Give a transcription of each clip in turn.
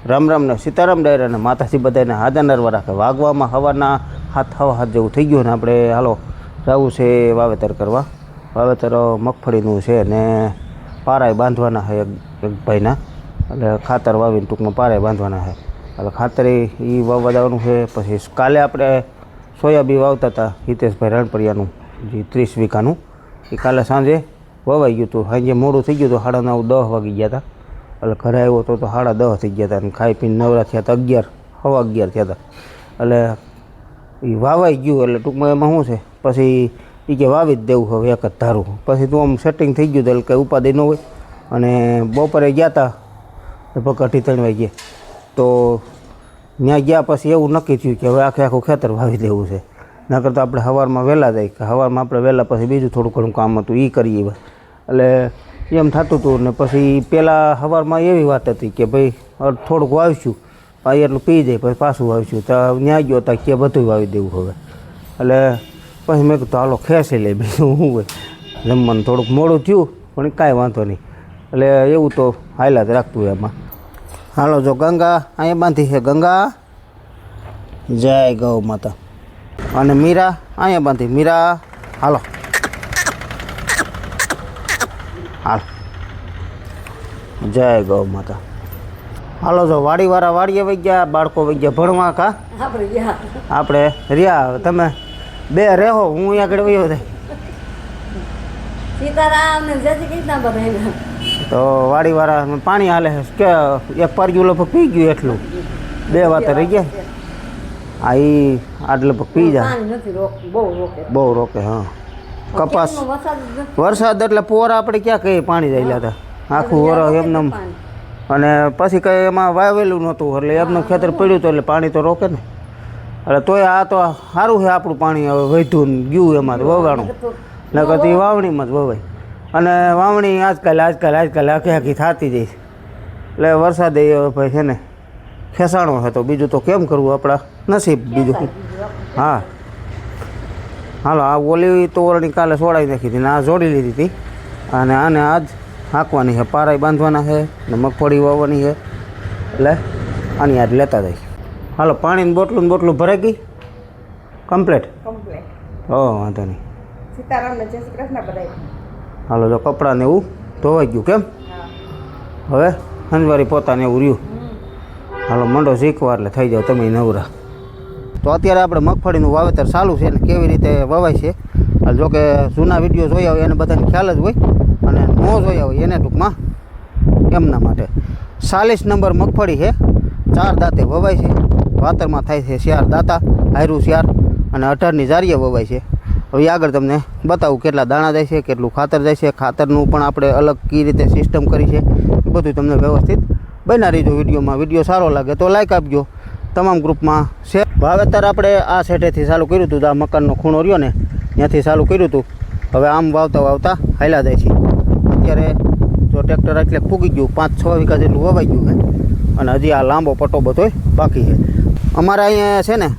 રામ રામ ને સીતારામ ડાયરા ને માતાજી બધાને હાજર નરવા રાખે. વાગવામાં હવાના હાથ જેવું થઈ ગયું ને આપણે હાલો જવું છે વાવેતર કરવા. વાવેતર મગફળીનું છે ને પારાય બાંધવાના છે એક ભાઈના, એટલે ખાતર વાવીને ટૂંકમાં પારાય બાંધવાના છે. એટલે ખાતર એ વાવવા જવાનું છે. પછી કાલે આપણે સોયાબીન વાવતા હતા હિતેશભાઈ રણપરિયાનું, જે 30 વીઘાનું, એ કાલે સાંજે વવાઈ ગયું હતું. સાંજે મોડું થઈ ગયું હતું, 9:30 વાગી ગયા હતા. એટલે ઘરે આવ્યો તો 10:30 થઈ ગયા હતા અને ખાઈ પીને નવરા થયા હતા 11 સવા 11 થયા હતા. એટલે એ વાવાઈ ગયું. એટલે ટૂંકમાં એમાં શું છે, પછી એ કે વાવી જ દેવું હવે એક જ ધારું. પછી તું આમ સેટિંગ થઈ ગયું હતું એટલે કંઈ ઉપાધિ ન હોય. અને બપોરે ગયા હતા લગભગ 2:30 વાગે, તો ત્યાં ગયા પછી એવું નક્કી થયું કે હવે આખું ખેતર વાવી દેવું છે. નકર તો આપણે સવારમાં વહેલા જાય, કે સવારમાં આપણે વહેલા પછી બીજું થોડું ઘણું કામ હતું એ કરીએ. એટલે એમ થતું હતું. ને પછી પહેલાં સવારમાં એવી વાત હતી કે ભાઈ થોડુંક વાવીશું, ભાઈ એટલું પી જાય, પછી પાછું વાવીશું. તો ત્યાં ગયો ત્યાં કે બધું વાવી દેવું હવે. એટલે પછી મેં કીધું હાલો ખેંચી લે, બીજું શું હોય. જમવાનું થોડુંક મોડું થયું પણ કાંઈ વાંધો નહીં. એટલે એવું તો હાલ્યા જ રાખતું એમાં. હાલો જો ગંગા અહીંયા બાંધી છે, ગંગા જય ગૌ માતા. અને મીરા અહીંયા બાંધી, મીરા હાલો હાલ જય ગૌ માતા. હાલો જો વાડીવાળા વાડીએ વહી ગયા, બાળકો વહી ગયા ભણવા. કા આપણે રહ્યા, તમે બે રહેવો, હું અહીંયા આગળ વયો થાય. તો વાડીવાળા પાણી હાલે કે એક પાર્યું લગભગ પી ગયું, એટલું 2 વાત રહી ગયા. હા એ આટલે લગભગ પી જાય, બહુ રોકે. હા કપાસ વરસાદ એટલે પોરા આપણે ક્યાં કઈ પાણી જાય હતા આખું વરસ એમને. અને પછી કંઈ એમાં વાવેલું નહોતું એટલે એમનું ખેતર પડ્યું હતું એટલે પાણી તો રોકે ને. એટલે તોય આ તો સારું છે આપણું પાણી હવે વધ્યું ને ગયું એમાં તો વવાણું. નકર તો એ વાવણીમાં જ વવાય. અને વાવણી આજકાલ આખી થતી જાય. એટલે વરસાદે ભાઈ છે ને ખેસાણો છે, તો બીજું તો કેમ કરવું, આપણા નસીબ બીજું. હા હાલો આ ઓલી તોરણી કાલે સોડાવી નાખી હતી ને આ જોડી લીધી હતી. અને આને આજ હાંકવાની છે, પારાય બાંધવાના છે ને મગફળી વાવવાની છે. એટલે આની આજ લેતા જાય. હાલો પાણીની બોટલું ભરાઈ ગઈ કમ્પ્લીટ. હો વાંધો નહીં. સીતારામને જય શ્રી કૃષ્ણ બધાય. હાલો જો કપડાને એવું ધોવાઈ ગયું. કેમ હવે હંજવારી પોતાને એવું રહ્યું. હાલો મંડો શીખવા એટલે થઈ જાવ તમે નવરા. તો અત્યારે આપણે મગફળીનું વાવેતર ચાલુ છે ને કેવી રીતે વવાય છે. જોકે જૂના વિડીયો જોયા હોય એને બધાને ખ્યાલ જ હોય, અને ન જોયા હોય એને ટૂંકમાં એમના માટે. 40 નંબર મગફળી છે, 4 દાંતે વવાય છે. વાતરમાં થાય છે 4 દાંતા, હાયરું 4 અને 18ની જારીએ વવાય છે. હવે આગળ તમને બતાવું કેટલા દાણા જાય છે, કેટલું ખાતર જાય છે. ખાતરનું પણ આપણે અલગ કઈ રીતે સિસ્ટમ કરી છે એ બધું તમને વ્યવસ્થિત બના રહીજો વિડીયોમાં. વિડીયો સારો લાગે તો લાઈક આપજો, તમામ ગ્રુપમાં શેર. વાવેતર આપણે આ સેટેથી ચાલુ કર્યું હતું, આ મકાનનો ખૂણો રહ્યો ને ત્યાંથી ચાલુ કર્યું હતું. હવે આમ વાવતા હાલ્યા જાય છે. અત્યારે જો ટ્રેક્ટર એટલે ફૂગી ગયું, 5-6 વીઘા જેટલું વવાઈ ગયું છે. અને હજી આ લાંબો પટ્ટો બધો બાકી છે. અમારે અહીંયા છે ને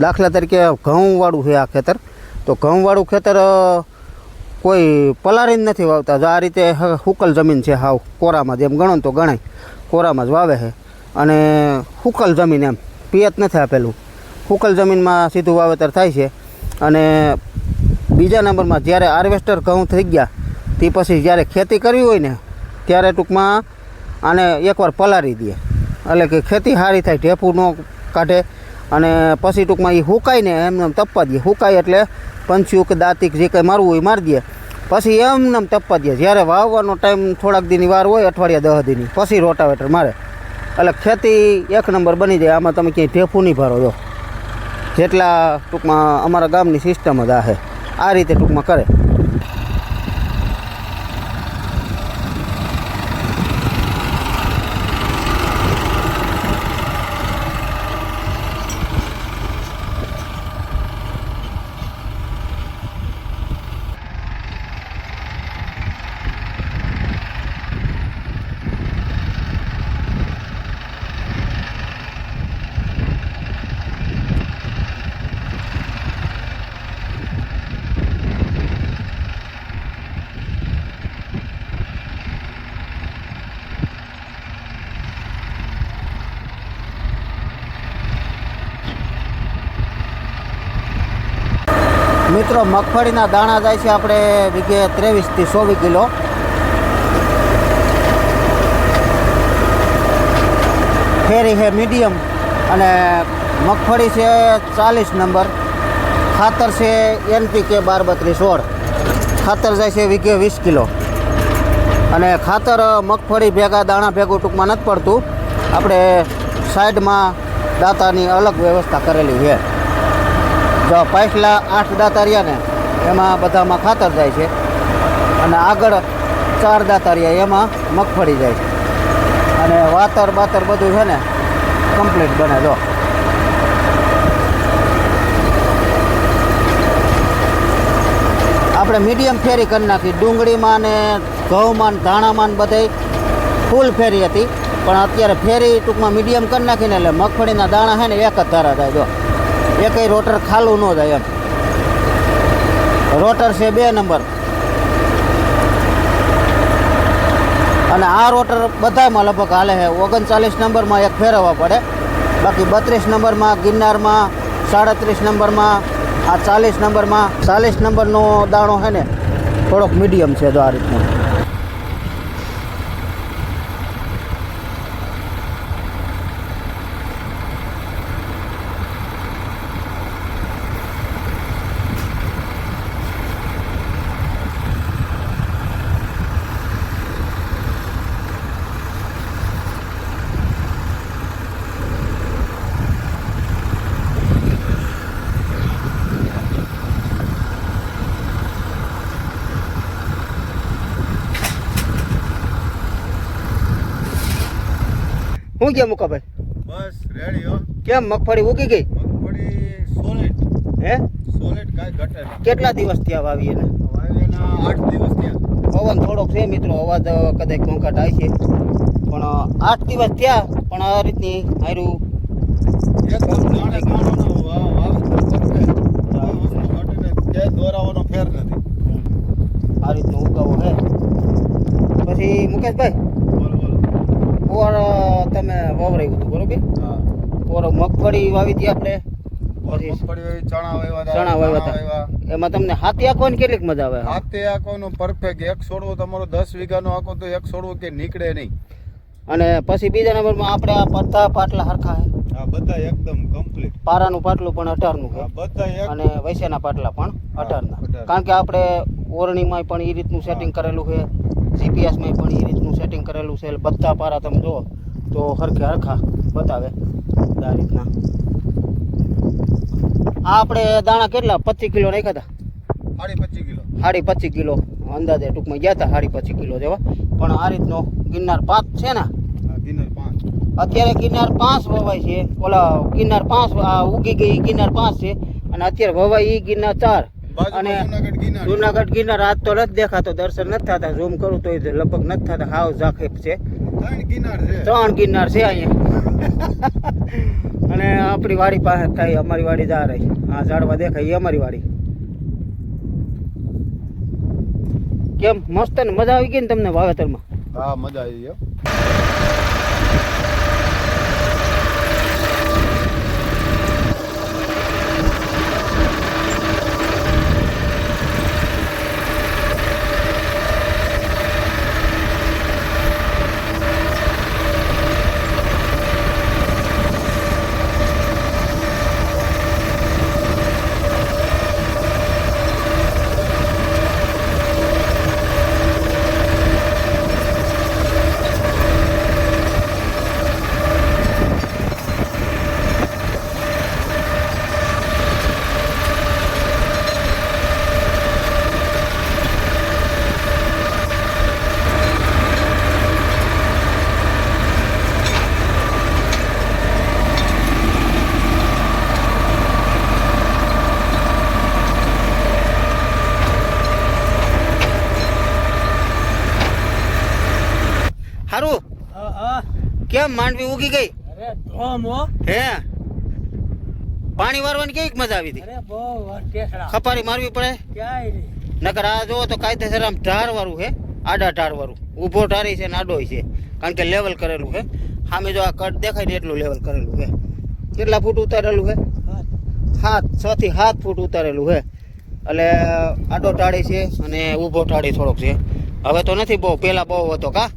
દાખલા તરીકે ઘઉંવાળું છે આ ખેતર. તો ઘઉંવાળું ખેતર કોઈ પલારીને નથી વાવતા. જો આ રીતે હુકલ જમીન છે, હાવ કોરામાં જેમ ગણો તો ગણાય, કોરામાં જ વાવે છે. અને હુકલ જમીન, એમ પિયત નથી આપેલું, હુકલ જમીનમાં સીધું વાવેતર થાય છે. અને બીજા નંબરમાં જ્યારે હાર્વેસ્ટર ઘઉં થઈ ગયા તે પછી જ્યારે ખેતી કરવી હોય ને ત્યારે ટૂંકમાં આને એકવાર પલારી દે, એટલે કે ખેતી સારી થાય, ઢેફું ન કાઢે. અને પછી ટૂંકમાં એ હુકાય ને એમને તપવા દે. હુકાય એટલે પંચ્યું કે દાંતિક જે કંઈ મારવું હોય મારી દે. પછી એમને તપવા દે. જ્યારે વાવવાનો ટાઈમ થોડાક દીની વાર હોય, અઠવાડિયા 10 દીની, પછી રોટાવેટર મારે. એટલે ખેતી એક નંબર બની જાય. આમાં તમે ક્યાંય ઢેફું નહીં ભરો. જો જેટલા ટૂંકમાં અમારા ગામની સિસ્ટમ જ આ રીતે ટૂંકમાં કરે. મિત્રો મગફળીના દાણા જાય છે આપણે વીઘે 23 થી 24 કિલો. ફેરી છે મીડિયમ અને મગફળી છે 40 નંબર. ખાતર છે NPK 12-32-16. ખાતર જાય છે વીઘે 20 કિલો. અને ખાતર મગફળી ભેગા દાણા ભેગું ટૂંકમાં નથી પડતું. આપણે સાઈડમાં દાંતાની અલગ વ્યવસ્થા કરેલી છે. જો પાછલા 8 દાંતારિયા ને એમાં બધામાં ખાતર જાય છે અને આગળ 4 દાંતારિયા એમાં મગફળી જાય છે. અને વાતર બાતર બધું છે ને કમ્પ્લીટ બને. જો આપણે મીડિયમ ફેરી કરી નાખી. ડુંગળીમાં ને ઘઉંમાં ને ધાણામાં ને બધે ફૂલ ફેરી હતી, પણ અત્યારે ફેરી ટૂંકમાં મીડિયમ કરી નાખીને એટલે મગફળીના દાણા છે ને એક જ ધારા થાય. જો એકય રોટર ખાલું ન જાય એમ. રોટર છે 2 નંબર અને આ રોટર બધામાં લગભગ હાલે છે. 39 નંબરમાં એક ફેરવવા પડે, બાકી 32 નંબરમાં, ગિરનારમાં, 37 નંબરમાં, આ 40 નંબરમાં. 40 નંબરનો દાણો છે ને થોડોક મીડિયમ છે. જો આ રીતનો શું કેમ મુકાભાઈ? બસ રેડી હો. કેમ મગફળી ઉગી ગઈ? મગફળી સોલિડ હે સોલિડ કાંઈ ઘટે નહીં. કેટલા દિવસ થયા વાવી એને? વાવેના 8 દિવસ થયા. પવન થોડોક છે મિત્રો, અવાજ કદાચ ઘોંઘાટ આવે છે, પણ 8 દિવસ થયા. પણ આ રીતની હારું એકદમ દાણે દાણોનો વાવેતર પરફેક્ટ. કોઈ વસ્તુ ઘટે નહીં, ક્યાંય દોરાવાનો ફેર નથી. આ રીતનો ઉગાવો છે. પછી મુકેશભાઈ બોલો બોલો. ઓર તમે વાવરાયું હતું બરોબર? હા ઓર મગફળી વાવી હતી આપણે, પછી મગફળી વાવી, ચણા વાવ્યા હતા. ચણા વાવ્યા હતા. એમાં તમને હાથી આંકવાની કેટલીક મજા આવે? હાથે આખોનો પરફેક્ટ. એક છોડવો તમારો 10 વીઘાનો આખો તો એક છોડવો કે નીકળે નહીં. અને પછી બીજા નંબરમાં આપણે આ પડતા પાટલા હરખા છે. આ બધા એકદમ કમ્પ્લીટ. પારાનું પાટલું પણ 18નું છે આ બધા એક અને વૈશ્યના પાટલા પણ 18ના. 18. કારણ કે આપણે ઓરણીમાં પણ એ રીતનું સેટિંગ કરેલું છે, જીપીએસમાં પણ એ રીતનું સેટિંગ કરેલું છે. એટલે બધા પારા તમે જુઓ તો હરખે હરખા બતાવે આ રીતના. આ આપણે દાણા કેટલા 25 કિલો નાખ્યા હતા? 25 કિલો. 25 કિલો અંદાજે ટૂંકમાં ગયા હતા, 25 કિલો જેવા. પણ આ રીતનો ગિરનાર 5 છે ને, આ ગિરનાર 5. અત્યારે ગિરનાર 5 વવાય છે. ઓલા ગિરનાર 5 આ ઉગી ગઈ ગિરનાર 5 છે અને અત્યારે વવાય ઈ ગિરનાર 4. અને જુનાગઢ ગિરનાર. જુનાગઢ ગિરનાર આજ તો નથી દેખાતો, દર્શન નથી થતા. ઝૂમ કરું તો લગભગ નથી થતા, હાવ ઝાંખેપ છે. 3 ગિરનાર છે. 3 ગિરનાર છે અહીંયા. અને આપણી વાડી પાસે થાય, અમારી વાડી જા રહી. આ ઝાડવા દેખાય એ અમારી વાડી. કેમ મસ્ત ને મજા આવી ગઈ ને તમને વાવેતરમાં? હા મજા આવી ગયો. હારું કેમ માંડવી ઉગી ગઈ? અરે ધોમ હો. હે પાણી વારવાની કેવી મજા આવી હતી? અરે બહુ ટેસડા. ખપારી મારવી પડે? ક્યાંય નહીં. નકર આ જો તો કાયદેસર આમ ઢાર વાળું છે, આડા ઢાર વાળું. ઊભો ઢારી છે ને આડોય છે, કારણ કે લેવલ કરેલું છે. સામે જો આ કટ દેખાય ને એટલું લેવલ કરેલું છે. કેટલા ફૂટ ઉતારેલું છે? 6 થી 7 ફૂટ ઉતારેલું છે. એટલે આડો ટાળી છે અને ઊભો ટાળી થોડોક છે. હવે તો નથી બહુ, પહેલા બહુ હતો કા,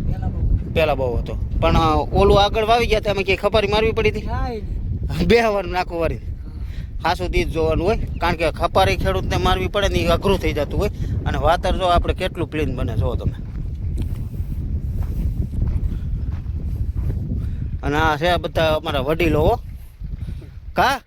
પેલા બહુ. પહેલા બહુ હતો. પણ ઓલું આગળ વાવી ગયા તમે કે ખપારી મારવી પડી હતી? કાંઈ નહીં. 2 વાર નાખું વારી ખાસું દીજ જોવાનું હોય, કારણ કે ખપારી ખેડૂતને મારવી પડે ને એ અઘરું થઈ જતું હોય. અને વાતર જો આપણે કેટલું ક્લીન બને જો તમે. અને આ છે બધા અમારા વડીલો હો કા.